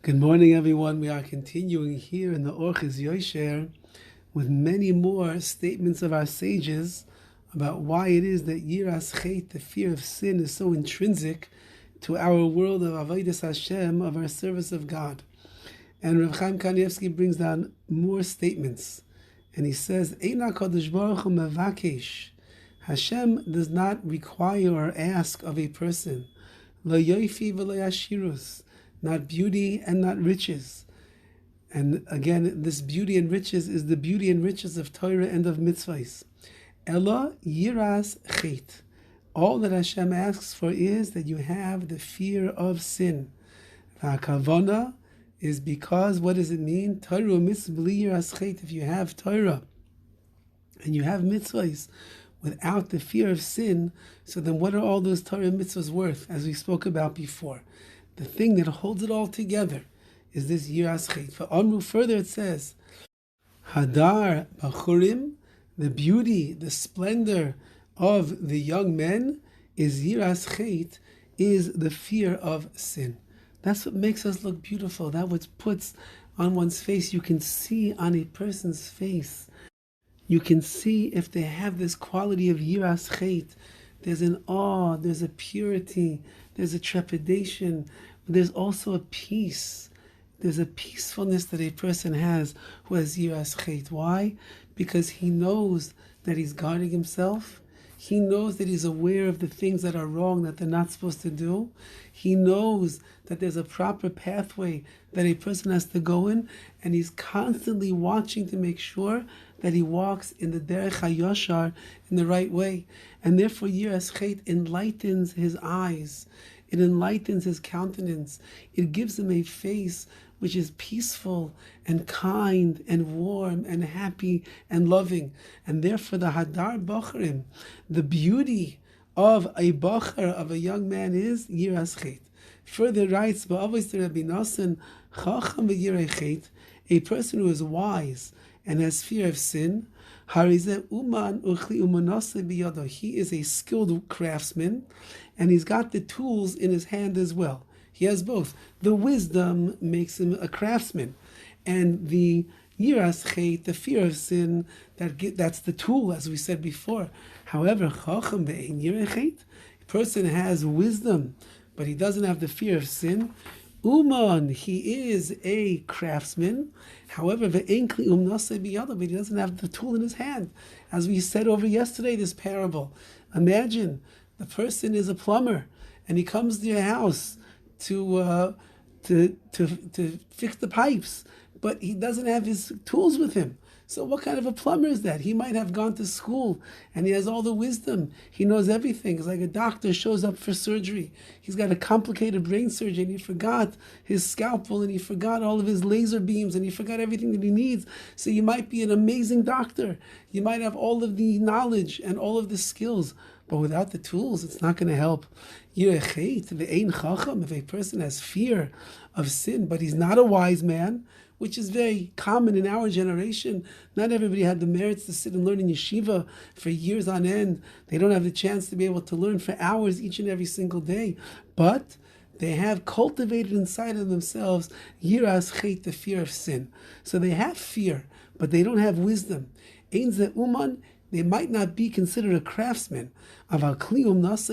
Good morning, everyone. We are continuing here in the Orchis Yosher with many more statements of our sages about why it is that Yiras Chet, the fear of sin, is so intrinsic to our world of Avodas Hashem, of our service of God. And Rav Chaim Kanievsky brings down more statements. And he says, Eina Kadosh Baruch Hu mevakesh. Hashem does not require or ask of a person, lo yofi v'lo yashirus, not beauty and not riches. And again, this beauty and riches is the beauty and riches of Torah and of mitzvahs. Ella yiras chet. All that Hashem asks for is that you have the fear of sin. V'akavana is because, what does it mean? Torah mitzvah yiras chet. If you have Torah and you have mitzvahs without the fear of sin, so then what are all those Torah mitzvahs worth, as we spoke about before? The thing that holds it all together is this Yiras Chet. For Amru, further it says, Hadar Bachurim, the beauty, the splendor of the young men, is Yiras Chet, is the fear of sin. That's what makes us look beautiful. That's what puts on one's face. You can see on a person's face. You can see if they have this quality of Yiras Chet. There's an awe, there's a purity, there's a trepidation, but there's also a peace. There's a peacefulness that a person has who has Yiras Chet. Why? Because he knows that he's guarding himself. He knows that he's aware of the things that are wrong that they're not supposed to do. He knows that there's a proper pathway that a person has to go in, and he's constantly watching to make sure that he walks in the derech hayashar, in the right way. And therefore Yiras Chet enlightens his eyes. It enlightens his countenance. It gives him a face which is peaceful and kind and warm and happy and loving. And therefore the Hadar Bacharim, the beauty of a Bachar, of a young man, is Yiras Chet. Further writes, Ba'avos to Rabbi Nosson, Chacham v'Yirei Chet, a person who is wise and has fear of sin, Harizeh Uman Uchli Umanase biyado. He is a skilled craftsman, and he's got the tools in his hand as well. He has both. The wisdom makes him a craftsman, and the Yiras Chet, the fear of sin, that's the tool, as we said before. However, Chacham ve'ein Yirei Chet, a person has wisdom, but he doesn't have the fear of sin. Uman, he is a craftsman. However, but he doesn't have the tool in his hand. As we said over yesterday, this parable. Imagine the person is a plumber, and he comes to your house to fix the pipes, but he doesn't have his tools with him. So what kind of a plumber is that? He might have gone to school and he has all the wisdom. He knows everything. It's like a doctor shows up for surgery. He's got a complicated brain surgery and he forgot his scalpel and he forgot all of his laser beams and he forgot everything that he needs. So you might be an amazing doctor. You might have all of the knowledge and all of the skills, but without the tools, it's not going to help. If a person has fear of sin, but he's not a wise man, which is very common in our generation. Not everybody had the merits to sit and learn in yeshiva for years on end. They don't have the chance to be able to learn for hours each and every single day. But they have cultivated inside of themselves Yiras Chet, the fear of sin. So they have fear, but they don't have wisdom. Ein ze uman, they might not be considered a craftsman. Nevertheless,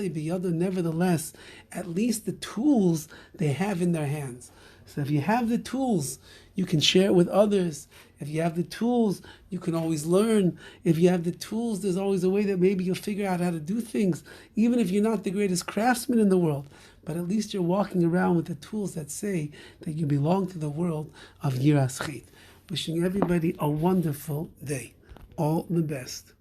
at least the tools they have in their hands. So if you have the tools, you can share it with others. If you have the tools, you can always learn. If you have the tools, there's always a way that maybe you'll figure out how to do things, even if you're not the greatest craftsman in the world. But at least you're walking around with the tools that say that you belong to the world of Yiras Chet. Wishing everybody a wonderful day. All the best.